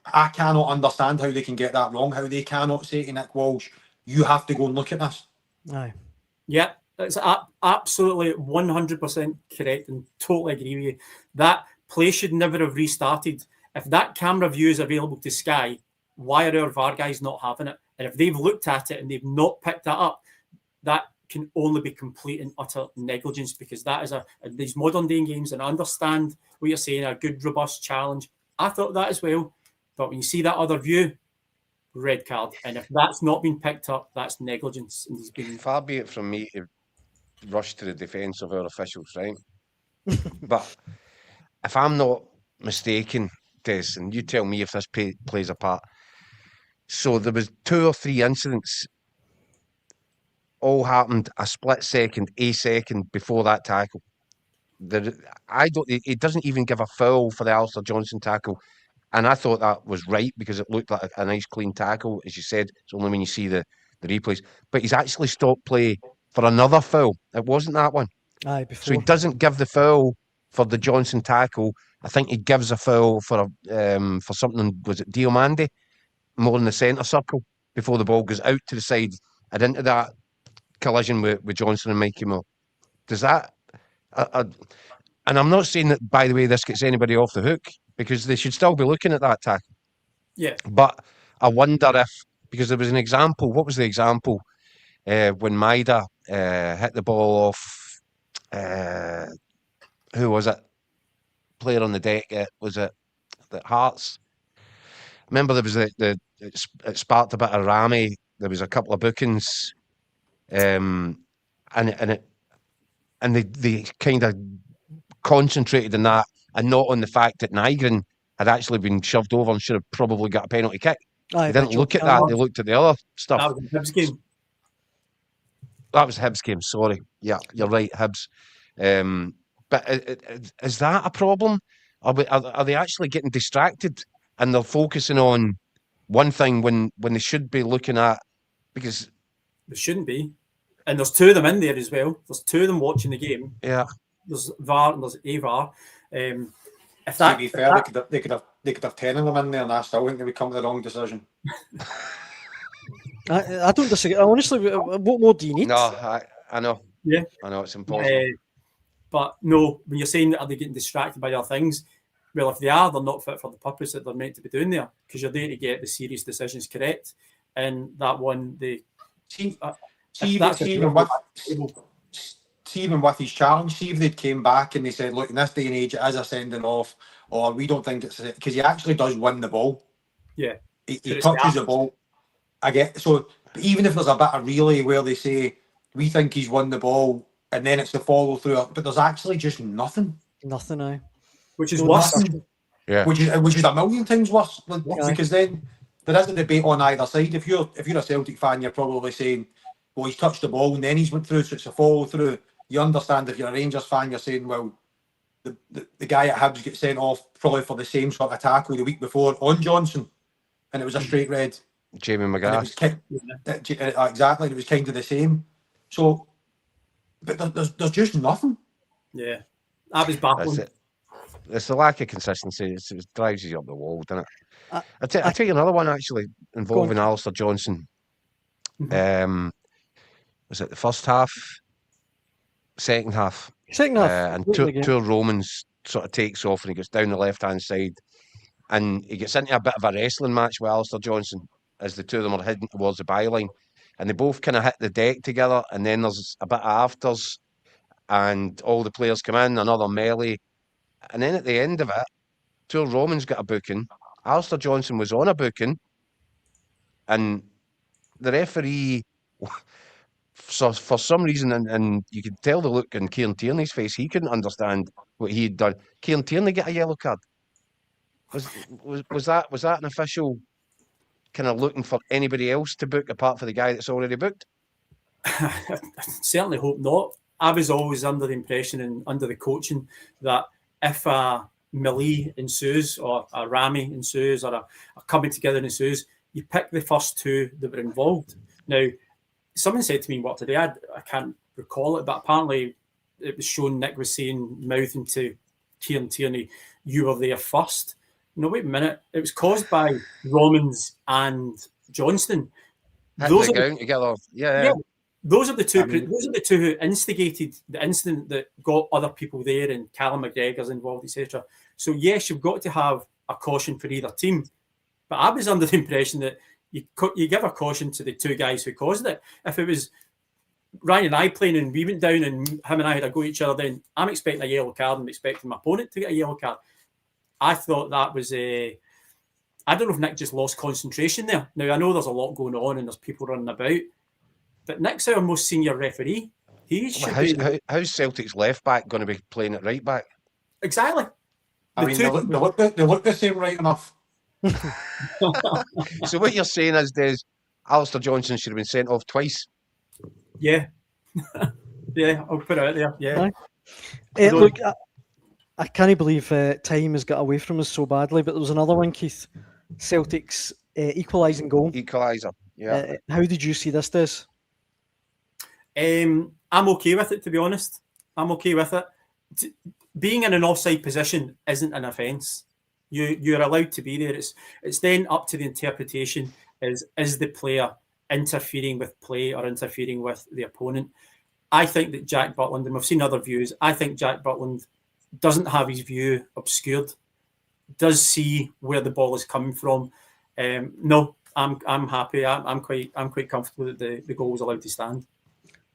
I cannot understand how they can get that wrong. How they cannot say to Nick Walsh, "You have to go and look at this." Aye. Yeah, that's absolutely 100% correct, and totally agree with you. That play should never have restarted. If that camera view is available to Sky, why are our VAR guys not having it? And if they've looked at it and they've not picked that up, that can only be complete and utter negligence, because that is these modern day games, and I understand what you're saying, a good, robust challenge. I thought that as well. But when you see that other view, red card. And if that's not been picked up, that's negligence. And he's been... Far be it from me to rush to the defence of our officials, right? But if I'm not mistaken, Des, and you tell me if this plays a part. So there was 2 or 3 incidents, all happened a split second, a second before that tackle. It doesn't even give a foul for the Alistair Johnson tackle. And I thought that was right because it looked like a nice clean tackle. As you said, it's only when you see the replays. But he's actually stopped play for another foul. It wasn't that one. Aye, before. So he doesn't give the foul for the Johnson tackle. I think he gives a foul for something, was it Diomande? More in the centre circle before the ball goes out to the side and into that collision with Johnson and Mikey Moore. Does that... and I'm not saying that, by the way, this gets anybody off the hook, because they should still be looking at that tackle. Yeah. But I wonder if, because there was an example, what was the example? When Maida hit the ball off, who was it? Player on the deck, was it Hearts? Remember there was it sparked a bit of Rami. There was a couple of bookings, and they kind of concentrated on that and not on the fact that Nygren had actually been shoved over and should have probably got a penalty kick. They didn't look at that. They looked at the other stuff. That was the Hibs game. That was Hibs game. Sorry. Yeah, you're right, Hibs. But is that a problem? Are they actually getting distracted and they're focusing on one thing when they should be looking at, because there shouldn't be, and there's 2 of them in there as well. There's 2 of them watching the game. Yeah. There's VAR and there's AVAR. If to be fair, they could have 10 of them in there, and I still think they would come to the wrong decision. I don't disagree. Honestly, what more do you need? No, I know. Yeah, I know it's impossible. But no, when you're saying are they getting distracted by other things? Well, if they are, they're not fit for the purpose that they're meant to be doing there, because you're there to get the serious decisions correct. And that one, even with his challenge, see if they'd came back and they said, look, in this day and age, it is a sending off, or we don't think it's... Because he actually does win the ball. Yeah. He touches the ball. So even if there's a bit of relay where they say, we think he's won the ball, and then it's the follow through, but there's actually just nothing. Nothing now. Which is worse. Yeah. Which is a million times worse. Because then there is a debate on either side. If you're a Celtic fan, you're probably saying, well, he's touched the ball and then he's went through, so it's a follow through. You understand if you're a Rangers fan, you're saying, well, the guy at Hibs gets sent off probably for the same sort of tackle the week before on Johnson, and it was a straight red. Jamie McGrath. Exactly, it was kind of the same. So, but there's just nothing. Yeah, that was baffling. It's the lack of consistency. It drives you up the wall, doesn't it? I'll tell you another one actually involving Alistair Johnson. Mm-hmm. Was it the first half? Second half. And two Romans sort of takes off and he gets down the left-hand side and he gets into a bit of a wrestling match with Alistair Johnson as the 2 of them are heading towards the byline. and they both kind of hit the deck together, and then there's a bit of afters, and all the players come in, another melee, and then at the end of it, poor Roman's got a booking. Alistair Johnson was on a booking, and the referee, so for some reason, and you could tell the look in Kieran Tierney's face, he couldn't understand what he'd done. Kieran Tierney get a yellow card. Was that an official kind of looking for anybody else to book apart from the guy that's already booked? I certainly hope not. I was always under the impression and under the coaching that if a melee ensues or a Rami ensues or a coming together ensues, you pick the first two that were involved. Now, someone said to me what today, I can't recall it, but apparently it was shown Nick was saying, mouthing to Kieran Tierney, you were there first. No, wait a minute. It was caused by Romans and Johnston. Those are together. Yeah. Those are the two. Those are the two who instigated the incident that got other people there, and Callum McGregor's involved, etc. So yes, you've got to have a caution for either team. But I was under the impression that you give a caution to the two guys who caused it. If it was Ryan and I playing and we went down and him and I had a go at each other, then I'm expecting a yellow card and expecting my opponent to get a yellow card. I thought that was a... I don't know if Nick just lost concentration there. Now, I know there's a lot going on and there's people running about, but Nick's our most senior referee. How's Celtic's left back going to be playing at right back? Exactly. They look the same right enough. So what you're saying is, Des, Alistair Johnson should have been sent off twice? Yeah. Yeah, I'll put it out there. Yeah. Look, I can't believe time has got away from us so badly, but there was another one, Keith. Celtic's equalising goal. Equaliser, yeah. How did you see this, Des? I'm okay with it, to be honest. I'm okay with it. Being in an offside position isn't an offence. You're allowed to be there. It's then up to the interpretation. Is the player interfering with play or interfering with the opponent? I think that Jack Butland, and we've seen other views, I think Jack Butland doesn't have his view obscured, does see where the ball is coming from. No, I'm happy. I'm quite comfortable that the goal was allowed to stand.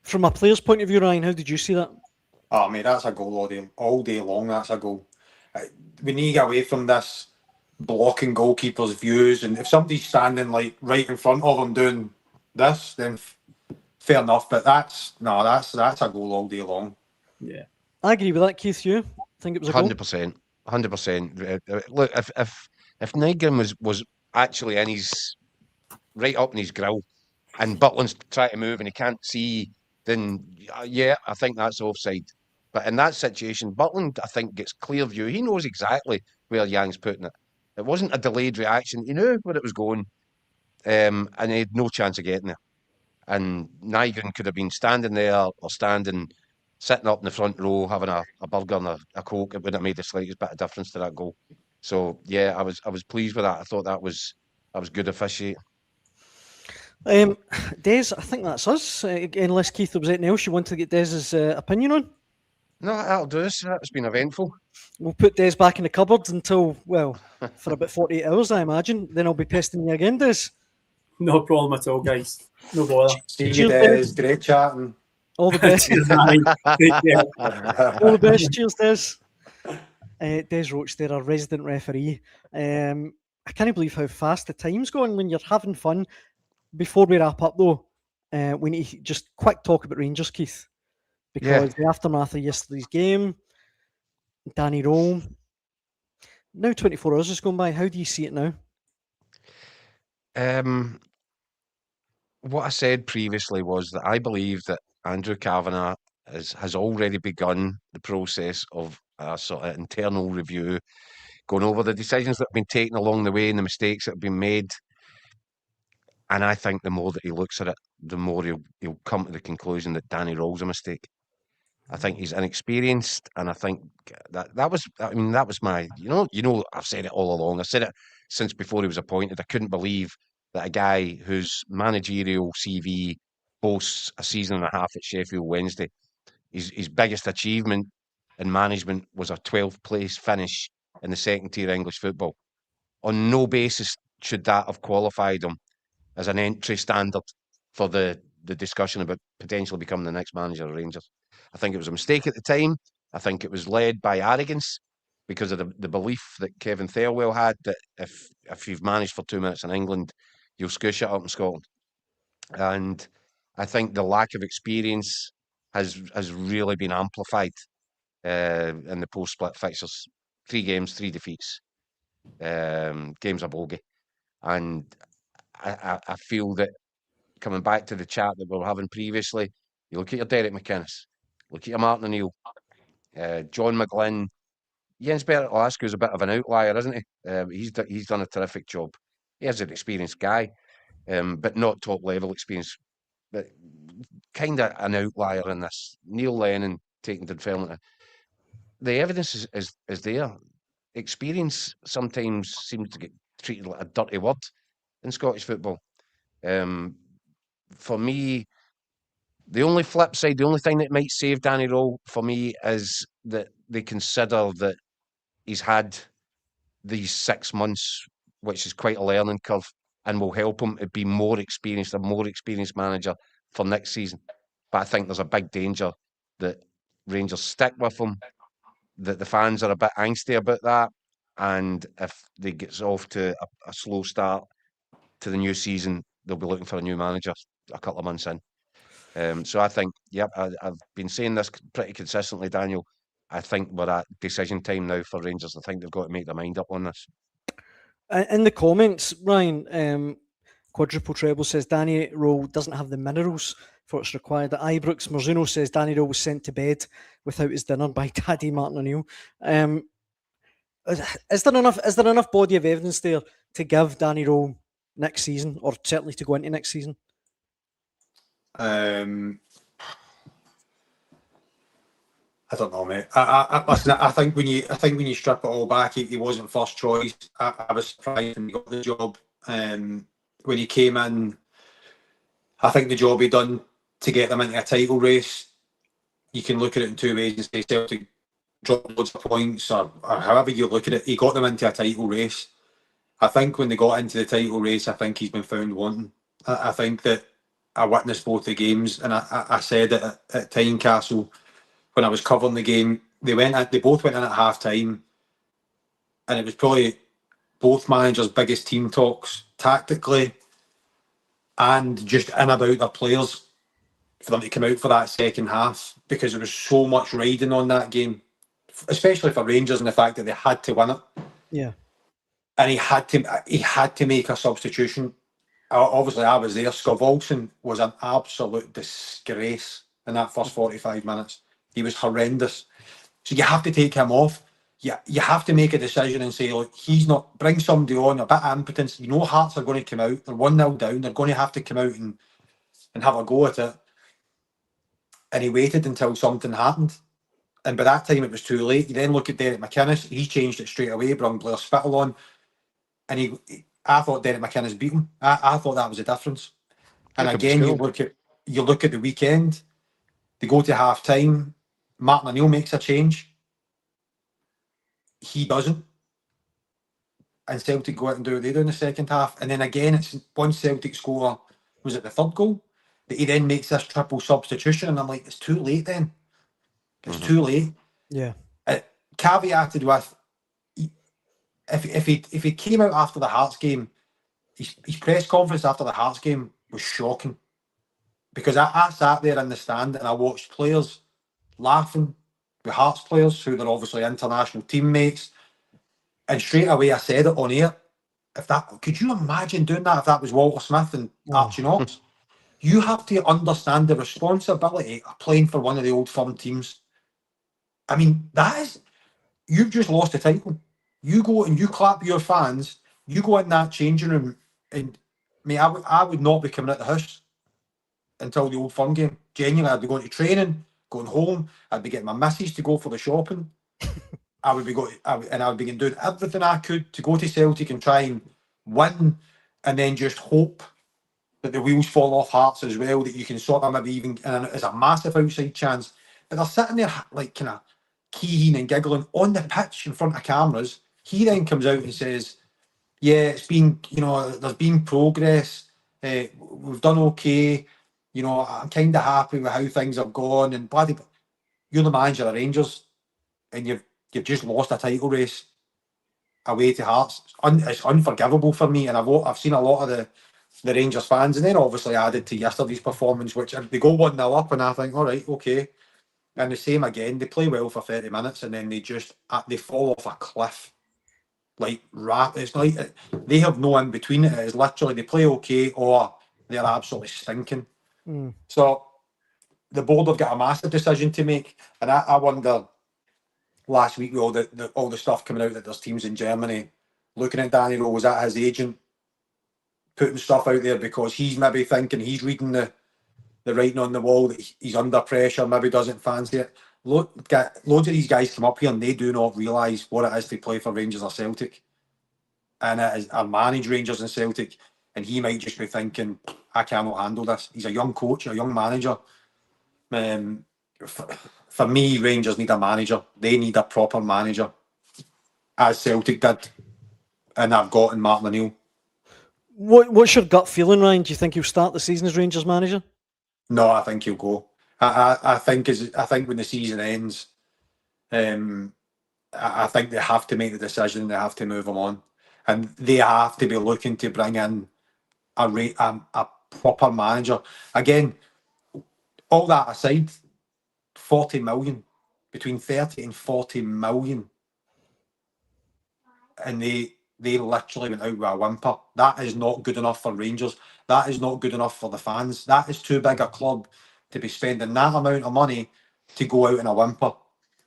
From a player's point of view, Ryan, how did you see that? Oh, mate, that's a goal all day long. That's a goal. We need to get away from this blocking goalkeepers' views. And if somebody's standing like right in front of them doing this, then fair enough. But that's a goal all day long. Yeah, I agree with that, Keith. You think it was a 100%. 100%. Look, if Nygren was actually in his right up in his grill, and Butland's trying to move and he can't see, then yeah, I think that's offside. But in that situation, Butland, I think, gets clear view. He knows exactly where Yang's putting it. It wasn't a delayed reaction. He knew where it was going, and he had no chance of getting there. And Nygren could have been standing there or sitting up in the front row, having a burger and a Coke. It wouldn't have made the slightest bit of difference to that goal. So yeah, I was pleased with that. I thought that was good officiating. Des, I think that's us. Unless Keith, there was anything else you wanted to get Des's opinion on? No, that'll do us. It's been eventful. We'll put Des back in the cupboard until, well, for about 48 hours, I imagine. Then I'll be pesting you again, Des. No problem at all, guys. No bother. See you, Des. Great chatting. All the best. All the best. Cheers, Des. Des Roache there, our resident referee. I can't believe how fast the time's going when you're having fun. Before we wrap up, though, we need to just quick talk about Rangers, Keith. Because the aftermath of yesterday's game, Danny Rome, now 24 hours has gone by. How do you see it now? What I said previously was that I believe that Andrew Kavanagh has already begun the process of a sort of internal review, going over the decisions that have been taken along the way and the mistakes that have been made. And I think the more that he looks at it, the more he'll come to the conclusion that Danny Rawls a mistake. I think he's inexperienced, and I think that was my, I've said it all along. I've said it since before he was appointed. I couldn't believe that a guy whose managerial CV boasts a season and a half at Sheffield Wednesday, his biggest achievement in management was a 12th place finish in the second tier English football. On no basis should that have qualified him as an entry standard for the discussion about potentially becoming the next manager of Rangers. I think it was a mistake at the time. I think it was led by arrogance because of the belief that Kevin Thirlwell had that if you've managed for 2 minutes in England, you'll scoosh it up in Scotland. And I think the lack of experience has really been amplified in the post-split fixtures. 3 games, 3 defeats. Games a bogey. And I feel that coming back to the chat that we were having previously, you look at your Derek McInnes, look at your Martin O'Neill, John McGlynn. Jens Bertolasko is a bit of an outlier, isn't he? He's done a terrific job. He is an experienced guy, but not top level experience. But kind of an outlier in this. Neil Lennon taking to development. The evidence is there. Experience sometimes seems to get treated like a dirty word in Scottish football. For me, the only flip side, the only thing that might save Danny Rowe for me is that they consider that he's had these 6 months, which is quite a learning curve, and will help him to be more experienced, a more experienced manager for next season. But I think there's a big danger that Rangers stick with him, that the fans are a bit angsty about that, and if they get off to a slow start to the new season, they'll be looking for a new manager a couple of months in. So I think, yep, I've been saying this pretty consistently, Daniel. I think we're at decision time now for Rangers. I think they've got to make their mind up on this. In the comments, Ryan, Quadruple Treble says Danny Rowe doesn't have the minerals for what's required at Ibrox. Marzuno says Danny Rowe was sent to bed without his dinner by Daddy Martin O'Neill. Is there enough body of evidence there to give Danny Rowe next season, or certainly to go into next season? I don't know, mate. Listen, I think when you strip it all back, he wasn't first choice. I was surprised when he got the job. When he came in, I think the job he done to get them into a title race, you can look at it in 2 ways and say Celtic dropped loads of points, or however you look at it. He got them into a title race. I think when they got into the title race, I think he's been found wanting. I think that I witnessed both the games, and I said it at Tynecastle when I was covering the game. They both went in at half time, and it was probably both managers' biggest team talks tactically and just in about their players for them to come out for that second half, because there was so much riding on that game, especially for Rangers, and the fact that they had to win it. Yeah. And he had to make a substitution. Obviously, I was there. Scovolson was an absolute disgrace in that first 45 minutes. He was horrendous. So you have to take him off. You have to make a decision and say, look, he's not. Bring somebody on, a bit of impotence. You know, Hearts are going to come out. They're 1-0 down. They're going to have to come out and have a go at it. And he waited until something happened. And by that time, it was too late. You then look at Derek McInnes. He changed it straight away, brought Blair Spittle on. And I thought Derek McInnes beat him. I thought that was the difference. And again, you look at the weekend. They go to half time. Martin O'Neill makes a change. He doesn't. And Celtic go out and do what they do in the second half. And then again, it's once Celtic score, was it the third goal, that he then makes this triple substitution. And I'm like, it's too late then. It's too late. Yeah. Caveated with, if he came out after the Hearts game, his press conference after the Hearts game was shocking. Because I sat there in the stand and I watched players laughing with Hearts players who are obviously international teammates. And straight away I said it on air. Could you imagine doing that if that was Walter Smith and Archie Knox? You have to understand the responsibility of playing for one of the old firm teams. I mean, you've just lost a title. You go and you clap your fans, you go in that changing room, and I would not be coming out the house until the Old Firm game. Genuinely, I'd be going to training, going home, I'd be getting my missus to go for the shopping. I would be doing everything I could to go to Celtic and try and win, and then just hope that the wheels fall off Hearts as well, that you can sort of maybe even, and it's a massive outside chance. But they're sitting there like kind of keying and giggling on the pitch in front of cameras. He then comes out and says, yeah, it's been, there's been progress. We've done okay. You know, I'm kind of happy with how things have gone. And bloody, you're the manager of Rangers, and you've just lost a title race away to Hearts. It's unforgivable for me. And I've seen a lot of the Rangers fans, and then obviously added to yesterday's performance, which they go 1-0 up, and I think, all right, okay. And the same again, they play well for 30 minutes, and then they fall off a cliff. Like it's like they have no in between. It is literally they play okay or they're absolutely stinking. So the board have got a massive decision to make, and I wonder. Last week with all the stuff coming out that there's teams in Germany looking at Danny Rowe, was that his agent putting stuff out there because he's maybe thinking he's reading the writing on the wall that he's under pressure, maybe doesn't fancy it. Loads of these guys come up here and they do not realise what it is to play for Rangers or Celtic, and it is manage Rangers and Celtic, and he might just be thinking, I cannot handle this. He's a young coach, a young manager. For me, Rangers need a manager. They need a proper manager, as Celtic did, and I've got in Martin O'Neill. What's your gut feeling, Ryan? Do you think he'll start the season as Rangers manager? No, I think he'll go. I think when the season ends, I think they have to make the decision. They have to move him on, and they have to be looking to bring in a proper manager. Again, all that aside, 40 million, between 30 and 40 million, and they literally went out with a whimper. That is not good enough for Rangers. That is not good enough for the fans. That is too big a club to be spending that amount of money to go out in a whimper.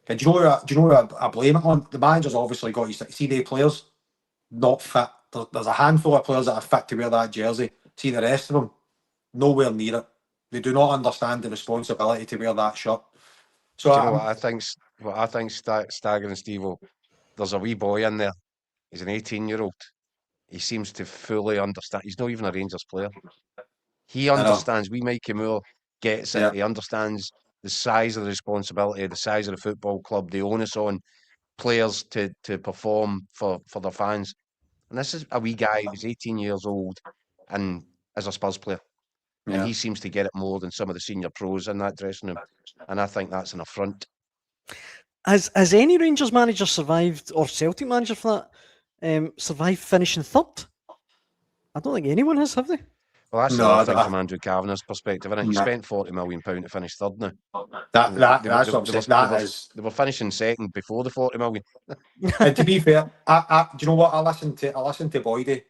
And do you know what I blame it on? The manager's obviously got his CD players not fit. There's a handful of players that are fit to wear that jersey. See the rest of them, nowhere near it. They do not understand the responsibility to wear that shirt. So do you know what I think staggering, Steve-O? There's a wee boy in there. He's an 18-year-old. He seems to fully understand. He's not even a Rangers player. He understands. We Mikey Moore gets it. He understands the size of the responsibility, the size of the football club, the onus on players to perform for their fans. And this is a wee guy who's 18 years old and is a Spurs player. Yeah. And he seems to get it more than some of the senior pros in that dressing room. And I think that's an affront. Has any Rangers manager survived, or Celtic manager for that, survived finishing third? I don't think anyone has, have they? Well, that's another thing from Andrew Kavanagh's perspective. And he spent £40 million to finish third now. That's what I'm saying. They were finishing second before the 40 million. And to be fair, do you know what? I listened to Boydie,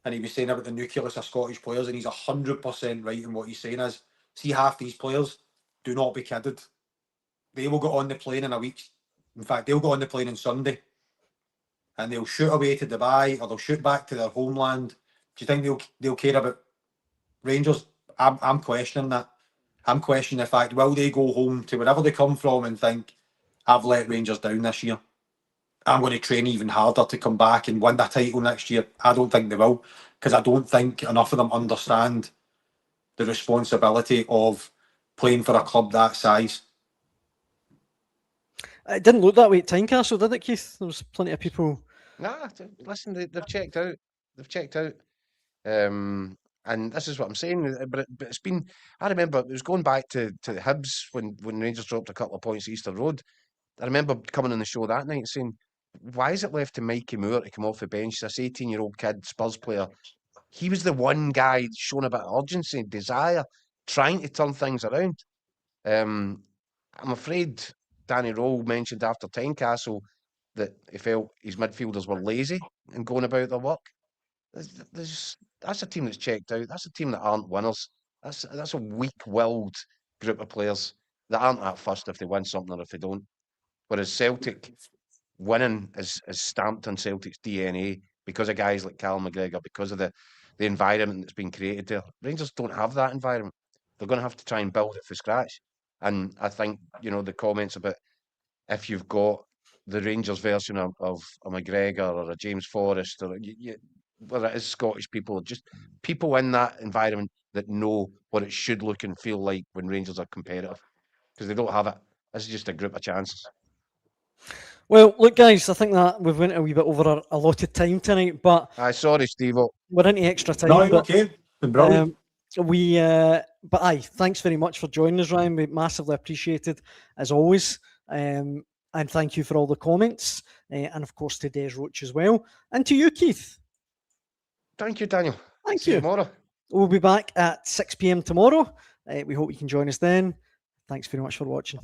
and he was saying about the nucleus of Scottish players, and he's 100% right in what he's saying. Is see, half these players, do not be kidded. They will get on the plane in a week. In fact, they'll go on the plane on Sunday, and they'll shoot away to Dubai, or they'll shoot back to their homeland. Do you think they'll care about Rangers? I'm questioning that. I'm questioning the fact, will they go home to wherever they come from and think, I've let Rangers down this year. I'm going to train even harder to come back and win the title next year. I don't think they will, because I don't think enough of them understand the responsibility of playing for a club that size. It didn't look that way at Tynecastle, did it, Keith? There was plenty of people. Nah, listen, they've checked out. They've checked out. And this is what I'm saying. But it's been. I remember it was going back to Hibs when Rangers dropped a couple of points at Easter Road. I remember coming on the show that night and saying, why is it left to Mikey Moore to come off the bench? This 18-year-old kid, Spurs player. He was the one guy showing a bit of urgency, desire, trying to turn things around. I'm afraid Danny Rowe mentioned after Tynecastle that he felt his midfielders were lazy and going about their work. That's a team that's checked out. That's a team that aren't winners. That's a weak-willed group of players that aren't at first if they win something or if they don't. Whereas Celtic, winning is stamped on Celtic's DNA because of guys like Callum McGregor, because of the environment that's been created there. Rangers don't have that environment. They're going to have to try and build it from scratch. And I think, the comments about if you've got the Rangers version of a McGregor or a James Forrest, or whether it is Scottish people, just people in that environment that know what it should look and feel like when Rangers are competitive, because they don't have it. This is just a group of chances. Well, look, guys, I think that we've went a wee bit over our allotted time tonight, but... Sorry, Steve-O. We're into extra time. No, okay. Been brilliant. But aye, thanks very much for joining us, Ryan. We massively appreciated as always. And thank you for all the comments, and of course to Des Roache as well, and to you, Keith. Thank you, Daniel. Thank See you. tomorrow. We'll be back at 6 p.m. tomorrow. We hope you can join us then. Thanks very much for watching.